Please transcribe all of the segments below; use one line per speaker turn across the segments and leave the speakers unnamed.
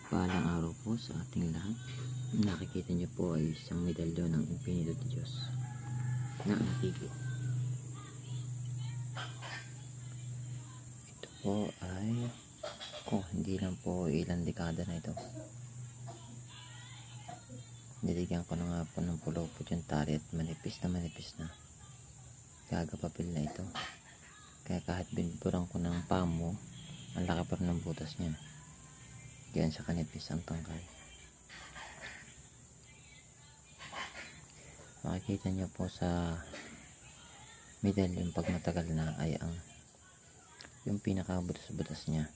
Mapagpalang araw po sa ating lahat. Nakikita niyo po ay isang medalyon ng Impinito de Diyos na antigo. Ito po ay hindi lang po ilang dekada na ito. Niligyan ko na nga po ng pulupot yung tali at manipis na gagapapil na ito. Kaya kahit binburan ko ng pamo, ang laki pa rin ng butas niya. Diyan sa kanipis ang tangkay. Makikita niyo po sa medalyon pag matagal na ay yung pinakabutas-butas niya.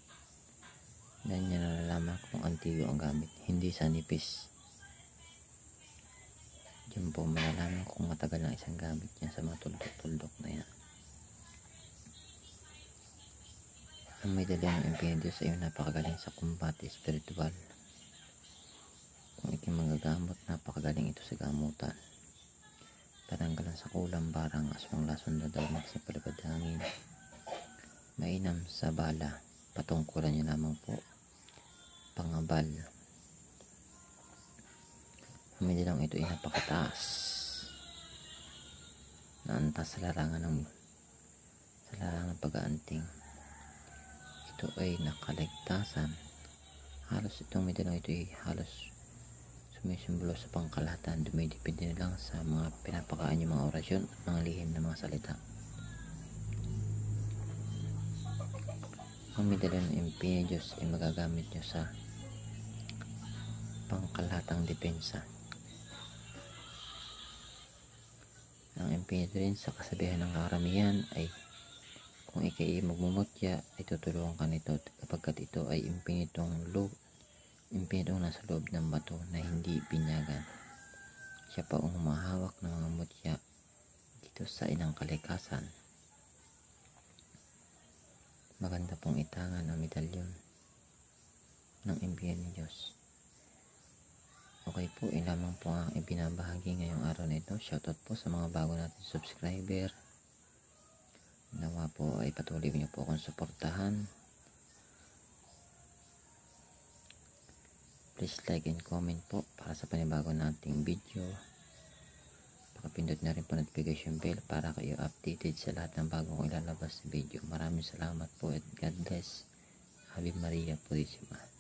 Dahil niya nalalaman kung antigo ang gamit, hindi sa nipis. Diyan po malalaman kung matagal na isang gamit niya sa mga tuldok-tuldok na yan. Ang medalyon ng Impinito Diyos ay napakagaling sa kumbate espiritual. Kung iking magagamot, napakagaling ito sa gamutan. Patanggalan sa kulang, barang, aswang, lason, dadalmak sa palipad hangin. Mainam sa bala, patungkulan niya lamang po. Pangabal. Ang medalyong ito ay napakataas. Naantas sa larangan pag-aanting. Ito ay nakaligtasan. Halos itong medalyong ito ay halos sumisimbolo sa pangkalahatan. Dumidepende na lang sa mga pinapakaan yung mga orasyon at mga lihim na mga salita. Ang medalyon ng Impinito Diyos ay magagamit nyo sa pangkalahatang depensa. Ang Impinito rin sa kasabihan ng karamihan ay kung ikay magmumutya ay tutulungan ka nito kapag ito ay impinitong nasa loob ng bato na hindi binyagan. Siya pa ang humahawak ng mga mutya dito sa inang kalikasan. Maganda pong itangan ang medalyon ng Impinito Diyos. Okay po, lamang po ang ibinabahagi ngayong araw na ito. Shoutout po sa mga bago natin subscriber. Nawa po ay patuloy niyo po akong suportahan. Please like and comment po para sa panibago nating video. Pakipindot na rin po notification bell para kayo updated sa lahat ng bagong ilalabas na video. Maraming salamat po at God bless. Ave Maria Purisima.